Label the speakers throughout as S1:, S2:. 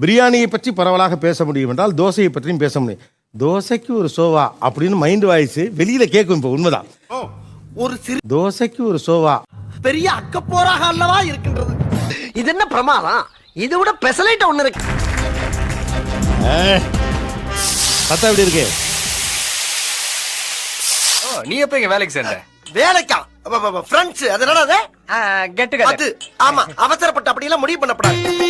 S1: பிரியாணியை பற்றி பரவலாக பேச முடியும் என்றால் தோசையை பற்றியும் பேச முடியும். தோசைக்கு ஒரு சோவா அப்படின்னு மைண்ட் வாய்ஸ் வெளியில கேட்கும். இப்போ உண்மைதான்,
S2: ஒரு சிறு
S1: தோசைக்கு ஒரு சோவா
S2: பெரிய அக்கப்போராக அல்லவா இருக்கின்றது. இது என்ன பிரமாதம்? இதை விட பெசலைட் ஒண்ணு இருக்கு.
S1: பத்தா எப்படி இருக்கு?
S3: நீ எப்ப இங்க வேலைக்கு சேர்ந்த?
S2: வேலைக்கா ஃப்ரெண்ட்ஸ் அதனால
S3: கெட்டு
S2: அது ஆமா, அவசரப்பட்டு அப்படி எல்லாம் முடிவு பண்ணப்படாது.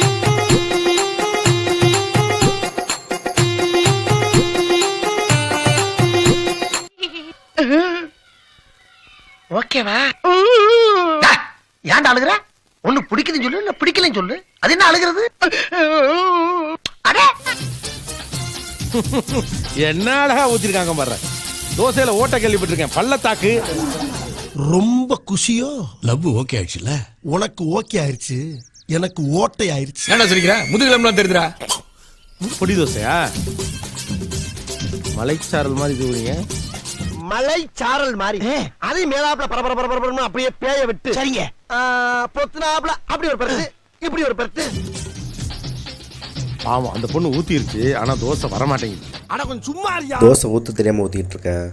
S2: ஓகேவா? ஏன்டா அழுகுற? ஒண்ணு பிடிக்குதுன்னு சொல்லு, இல்ல பிடிக்கலன்னு சொல்லு. அது என்ன அழுகிறது? அடே
S1: என்ன அழகா ஊத்திருக்காங்க பாரு. தோசையில ஓட்ட கேள்விப்பட்டிருக்கேன், பள்ளத்தாக்கு.
S4: ரொம்ப குஷியோ?
S5: லவ் ஓகே ஆயிடுச்சுல?
S4: உனக்கு ஓகே ஆயிடுச்சு, எனக்கு ஓட்டை ஆயிடுச்சு.
S5: என்ன சொல்லிக்கிற? முதுகிழம்புலாம் தெரியுதுடா.
S1: பொடி தோசையா? மலைச்சாரல் மாதிரி தூவுறீங்க.
S2: மலை சாரல் மாதிரி அதே மேலாப்ல பரபர பரபரன்னு அப்படியே பேய விட்டு சரிங்க பொத்துனாப்ல அப்படி ஒரு பருத்து, இப்படி ஒரு பருத்து.
S1: ஆமா, அந்த பொண்ணு ஊத்திருச்சு, ஆனா தோசை வர மாட்டேங்குது.
S2: அட கொஞ்சம் சும்மா இருயா.
S6: தோசை ஊத்து தெரியாம ஊத்திட்டு இருக்கேன்.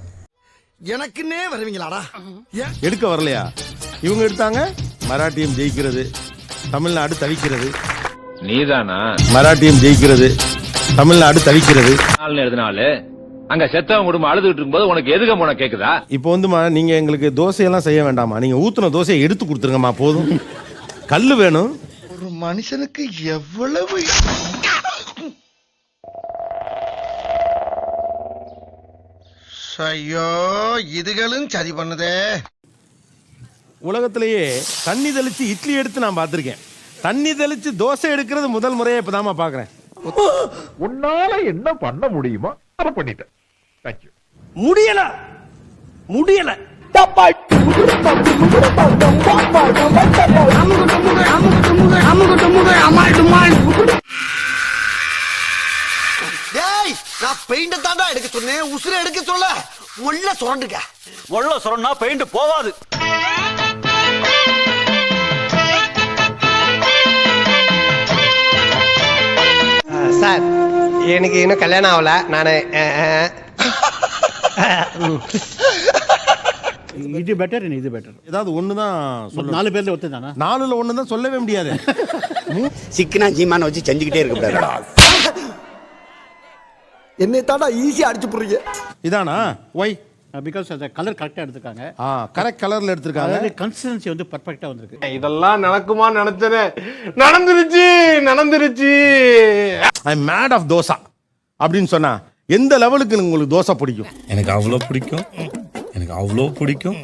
S2: எனக்குன்னே வருவீங்களாடா?
S1: எடுக்க வரலையா? இவங்க எடுத்தாங்க. மராட்டியம் ஜெயிக்கிறது, தமிழ்நாடு தவிக்கிறது.
S7: நீதானா
S1: மராட்டியம் ஜெயிக்கிறது, தமிழ்நாடு தவிக்கிறது.
S7: எழுதினாலு அங்க செத்தவங்க குடும்பம் அழுதுட்டு இருக்கும்போது உனக்கு எதுக்கு உனக்கு கேக்குதா?
S1: இப்போ வந்துமா, நீங்க எங்களுக்கு தோசையெல்லாம் செய்ய வேண்டாமா, நீங்க ஊத்துன தோசையை எடுத்து கொடுத்துருங்கம்மா போதும். கல்லு வேணும்.
S4: ஒரு மனுஷனுக்கு எவ்வளவு ஐயோ, இதுகளும் சரி பண்ணுதே.
S1: உலகத்திலேயே தண்ணி தெளிச்சு இட்லி எடுத்து நான் பார்த்திருக்கேன். தண்ணி தெளிச்சு தோசை எடுக்கிறது முதல் முறையே இப்பதாமா பாக்குறேன்.
S8: உன்னால என்ன பண்ண முடியுமோ அதை பண்ணிட்டேன். தேங்க்யூ.
S2: முடியல முடியல. டேய், நான் பெயிண்ட் தாண்டா எடுக்க சொன்னேன், உசுரை எடுக்க சொல்ல. உள்ள சுரண்டுங்க.
S3: உள்ள சொன்னா பெயிண்ட் போவாது.
S2: சார், எனக்கு இன்னும் கல்யாணம் ஆகல. நானு
S9: இது பெட்டர், இது பெட்டர்.
S1: ஏதாவது ஒண்ணுதான் சொல்லணும்.
S9: 4 பேர்ல ஒருத்தன் தானா?
S1: 4ல ஒண்ணு தான் சொல்லவே முடியாது.
S6: சிக்கனா ஜீமான வச்சு செஞ்சுக்கிட்டே இருக்க கூடாது.
S2: என்னை தாண்டா ஈஸியா அடிச்சு போடுறீங்க.
S1: இதானா? ஒய்
S9: பிகாஸ் அந்த கலர் கரெக்டா எடுத்துக்காங்க.
S1: கரெக்ட் கலர்ல எடுத்திருக்காங்க.
S9: அதாவது கன்சிஸ்டன்சி வந்து பெர்ஃபெக்ட்டா வந்திருக்கு.
S8: இதெல்லாம் நடக்குமா நினைச்சனே, நடந்துருச்சு.
S1: ஐ அம் மேட் ஆஃப் தோசா அப்படின்னு சொன்னா எந்த லெவலுக்கு உங்களுக்கு தோசை பிடிக்கும்?
S5: எனக்கு அவ்வளோ பிடிக்கும், எனக்கு அவ்வளோ பிடிக்கும்,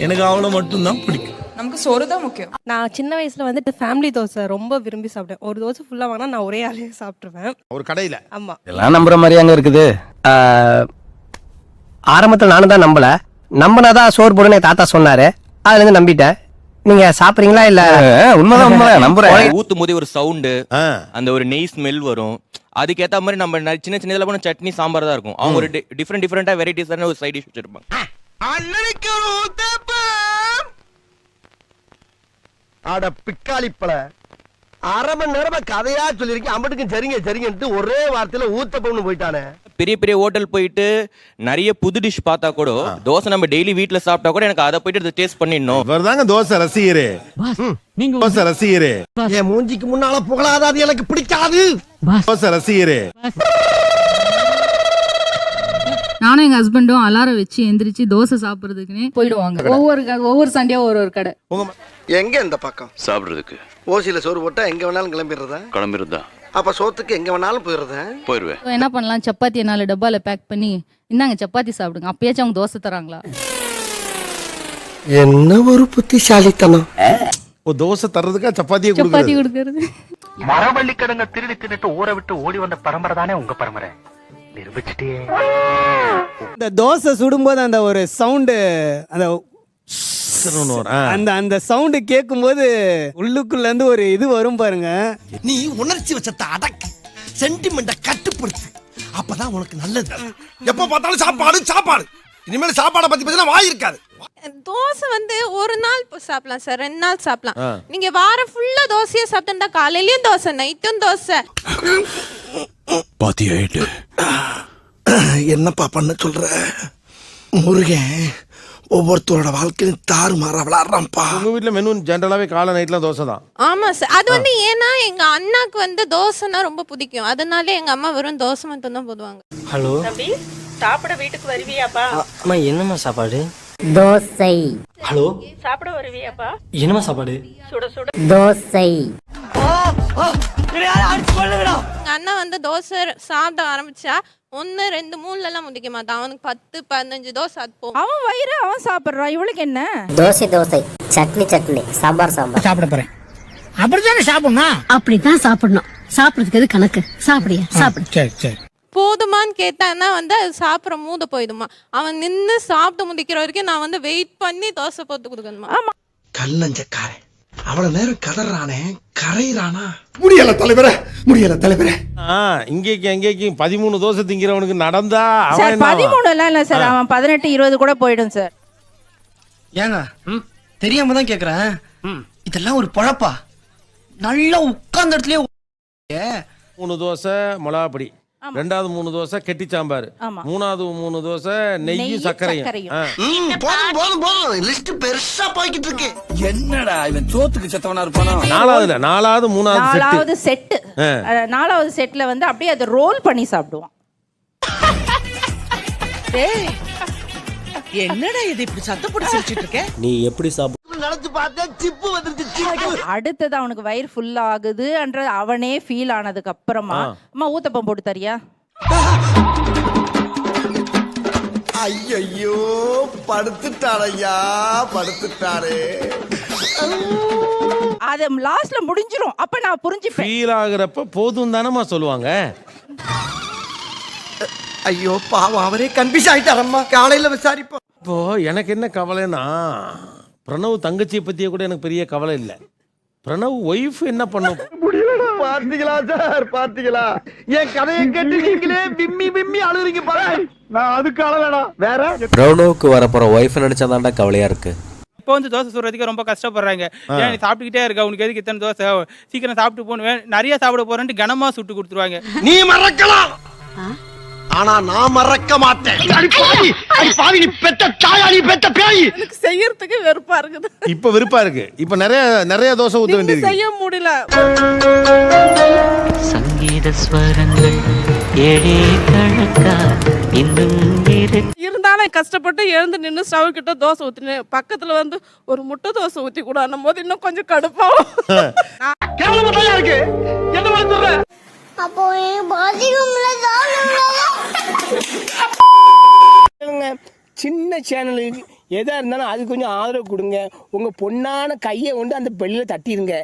S5: எனக்கு அவ்வளோ மட்டும்தான் பிடிக்கும்.
S10: நமக்கு சோறு தான் முக்கியம்.
S11: நான் சின்ன வயசுல வந்துட்டு ஃபேமிலி தோசை ரொம்ப விரும்பி சாப்பிட்டேன். ஒரு தோசை ஃபுல்லா வாங்கினா நான் ஒரே ஆளே சாப்பிட்டுருவேன்
S1: ஒரு கடையில.
S11: ஆமா,
S3: எல்லாம் நம்புற மாதிரி அங்க இருக்குது.
S2: ஆரம்பத்துல நானும் தான் நம்பல. நம்பினாதான் சோறு போடுன்னு தாத்தா சொன்னாரு, அதுல இருந்து நம்பிட்டேன். நீங்க சாப்பிடுறீங்களா? இல்ல
S3: உண்மைதான் நம்புறேன்.
S7: ஊத்தும் போதே ஒரு சவுண்டு, அந்த ஒரு நெய் ஸ்மெல் வரும். அதுக்கேத்த மாதிரி நம்ம சின்ன சின்ன இதுல போன சட்னி சாம்பார் தான் இருக்கும். அவங்க ஒரு டிஃபரெண்டா வெரைட்டிஸ் ஒரு சைட் டிஷ் வச்சிருப்பாங்க.
S2: அட பிக்காளிப்பல, அரை மணி நேரமா கதையா சொல்லிருக்கேன். அம்பட்டுக்கும் சரிங்க சரிங்கன்ட்டு ஒரே வார்த்தையில ஊத்தப்பம்னு போயிட்டானே.
S7: பெரிய பெரிய ஹோட்டல் போயிட்டு நிறைய புது டிஷ் பார்த்தா கூட தோசை நம்ம டெய்லி வீட்ல சாப்பிட்டா கூட எனக்கு அதை போயிட்டு டேஸ்ட் பண்ணிடணும்.
S1: இவர்தாங்க தோசை ரசிகரே. நீங்க தோசை ரசிகரே.
S2: என் மூஞ்சிக்கு முன்னால புகழாத, அது எனக்கு பிடிக்காது.
S1: தோசை ரசிகரே.
S10: நானும் எங்க ஹஸ்பண்டும் அலாரம் வச்சு எந்திரிச்சு தோசை சாப்பிடுறதுக்குன்னே போயிடுவாங்க. ஒவ்வொரு சண்டே ஒரு கடை.
S2: எங்க இந்த பக்கம்
S7: சாப்பிடுறதுக்கு
S2: ஓசியில சோறு போட்டா எங்க வேணாலும் கிளம்பிடுறதா?
S7: கிளம்பிருந்தா
S2: அப்ப சோத்துக்கு எங்க வேணாலும் போயிருவேன்.
S10: என்ன பண்ணலாம், சப்பாத்தியை 4 டப்பால பேக் பண்ணி இந்தாங்க சப்பாத்தி சாப்பிடுங்க. அப்பயாச்சும் அவங்க தோசை தராங்களா?
S2: என்ன ஒரு புத்திசாலித்தனம்.
S1: தோசை தர்றதுக்கா சப்பாத்தியை
S10: சப்பாத்தி கொடுக்கறது?
S3: மரவள்ளி கிழங்க திருடி தின்னுட்டு ஊரை விட்டு ஓடி வந்த பரம்பரை தானே உங்க பரம்பரை. நிரூபிச்சுட்டே.
S9: இந்த தோசை சுடும்போது அந்த ஒரு சவுண்டு, அந்த சவுண்டு கேட்கும்போது உள்ளுக்குள்ள இருந்து ஒரு இது வரும் பாருங்க.
S4: நீ உணர்ச்சி வச்சத்தை அடக்கு, சென்டிமெண்ட கட்டுப்படுத்து, அப்பதான் உனக்கு நல்லது.
S2: எப்ப பார்த்தாலும் சாப்பாடு சாப்பாடு. இனிமேல் சாப்பாடை பத்தி பேசினா வாய் இருக்காது.
S11: தோசை வந்து ஒரு நாள் சாப்பிடலாம் சார், 2 நாள் சாப்பிடலாம். நீங்க வாரம் ஃபுல்லா தோசையே சாப்பிட்டா காலையிலயும் தோசை நைட்டும் தோசை.
S4: பாத்தியாயிட்டு என்னப்பா பண்ண சொல்ற? முருகன் ஒவ்வொருத்தரோட வாழ்க்கையும் தாறுமாறா விளையாடுறான்ப்பா.
S1: உங்க வீட்ல மெனு ஜென்ரலாவே காலை நைட்ல தோசை தான்.
S11: ஆமா சார். அது வந்து ஏன்னா எங்க அண்ணாக்கு வந்து தோசைனா ரொம்ப பிடிக்கும். அதனால எங்க அம்மா வெறும் தோசை மட்டும் தான் போடுவாங்க.
S9: ஹலோ
S11: தம்பி, சாப்பிட வீட்டுக்கு வருவியாப்பா?
S9: அம்மா என்னம்மா சாப்பாடு?
S10: தோசை.
S9: ஹலோ
S11: சாப்பிட வருவியாப்பா?
S9: என்னம்மா சாப்பாடு?
S11: சுட சுட
S10: தோசை.
S11: எங்க அண்ணா வந்து தோசை சாப்பிட ஆரம்பிச்சா 1 2 3 எல்லாம் முடிக்க மாட்டான். அவனுக்கு 10 15 தோசை அது போகும்.
S10: அவன் வயிறு அவன் சாப்பிடுறான், இவளுக்கு என்ன?
S12: தோசை தோசை, சட்னி சட்னி, சாம்பார் சாம்பார்.
S9: சாப்பிட போறேன். அப்படித்தானே சாப்பிடணும்.
S10: அப்படித்தான் சாப்பிடணும். சாப்பிடுறதுக்கு எது கணக்கு? சாப்பிடியா சாப்பிடு.
S9: சரி சரி.
S11: போதுமான்னு கேட்டான்னா வந்து அது சாப்பிட மூட போயிடுமா. அவன் நின்று சாப்பிட்டு முடிக்கிற வரைக்கும் நான் வந்து வெயிட் பண்ணி தோசை போட்டு கொடுக்கணுமா. ஆமா.
S4: கல்லஞ்சக்காரன் அவ்வளவு நேரம் கதறானே, கரையிறானா? முடியல தலைவரே, முடியல தலைவரே.
S1: இங்கேக்கு அங்கேக்கும் 13 தோசை திங்கிறவனுக்கு நடந்தா
S10: சார் 13 எல்லாம் இல்ல சார், அவன் 18 20 கூட போயிடும் சார்.
S9: ஏங்க தெரியாம தான் கேக்குறேன். இதெல்லாம் ஒரு பொழப்பா? நல்லா உட்கார்ந்த இடத்துலயே
S1: 3 தோசை மிளகாப்பொடி, 2வது 3 தோசை கெட்டி சாம்பார், 3வது 3 தோசை நெய்யும் சர்க்கரையும்.
S4: போதும் போதும் போதும், லிஸ்ட் பெருசா போய்கிட்டு இருக்கு. என்னடா இவன் சோத்துக்கு செத்தவனா இருப்பானோ?
S1: 4வது 3வது
S10: செட். 4வது செட்ல வந்து அப்படியே அதை ரோல் பண்ணி சாப்பிடுவான்.
S12: என்னடா இது இப்படி சத்தம் போட்டு சிரிச்சிட்டு இருக்க?
S2: நீ எப்படி சாப்பிடு? நினைச்சு பார்த்தா சிப்பு வந்துருச்சு, சிப்பு.
S10: அடுத்தது அவனுக்கு வயிறு ஃபுல் ஆகுதுன்ற அவனே ஃபீல் ஆனதுக்கு அப்புறமா அம்மா ஊத்தப்பம் போட்டு தரியா?
S4: ஐயோ படுத்துட்டாரையா, படுத்துட்டாரே.
S10: அது லாஸ்ட்ல முடிஞ்சிரும். அப்ப நான் புரிஞ்சுப்பேன்.
S1: ஃபீல் ஆகுறப்ப போதும் தானமா சொல்லுவாங்க.
S4: ஐயோ பாவம், அவரே கன்ஃபியூஸ் ஆயிட்டாரம்மா. காலையில விசாரிப்போம்.
S1: இப்போ எனக்கு என்ன கவலைன்னா, பிரணவ் தங்கச்சியை பத்தியே கூட எனக்கு பெரிய கவலை இல்லை. பிரணவ் ஒய்ஃப் என்ன பண்ணும்?
S2: பாத்தீங்களா சார், பாத்தீங்களா? என் கதையை கேட்டு நீங்களே விம்மி விம்மி அழுறீங்க பாரு. நான் அதுக்கு அழலடா. வேற
S3: பிரணவுக்கு வரப்போற ஒய்ஃப் நினைச்சாதான்டா கவலையா இருக்கு.
S9: இப்போ வந்து தோசை சுடுறதுக்கு ரொம்ப கஷ்டப்படுறாங்க. ஏன் நீ சாப்பிட்டுக்கிட்டே இருக்க, உனக்கு எதுக்கு இத்தனை தோசை, சீக்கிரம் சாப்பிட்டு போகணும், நிறைய சாப்பிட போறேன்ட்டு கனமா சுட்டு கொடுத்துருவாங்க.
S2: நீ மறக்கலாம், ஆனா நான் மறக்க மாட்டேன். நீ பெத்த தாயா, நீ பெத்த பேய்.
S11: எனக்கு செய்யறதுக்கு வெறுப்பா இருக்குது.
S1: இப்ப வெறுப்பா இருக்கு. இப்ப நிறைய தோசை ஊத்த வேண்டியிருக்கு.
S11: செய்ய முடியல.
S12: சங்கீத ஸ்வரங்கள் ஏழே கணக்கா இன்னும்
S11: இருந்தாலும் கஷ்டப்பட்டு எழுந்து நின்று ஸ்டவ் கிட்ட தோசை ஊத்தினேன். பக்கத்துல வந்து ஒரு முட்டை தோசை ஊத்தி கூட அன்னும் போது இன்னும் கொஞ்சம் கடுப்பாகும்.
S2: கேவலமா இருக்கு. என்ன பண்ண சொல்ற?
S12: அப்போ பாத்ரூம்ல தான்
S9: சின்ன சேனலுக்கு எதா இருந்தாலும் அது கொஞ்சம் ஆதரவு கொடுங்க. உங்க பொண்ணான கையை கொண்டு அந்த பெல்லில தட்டிடுங்க.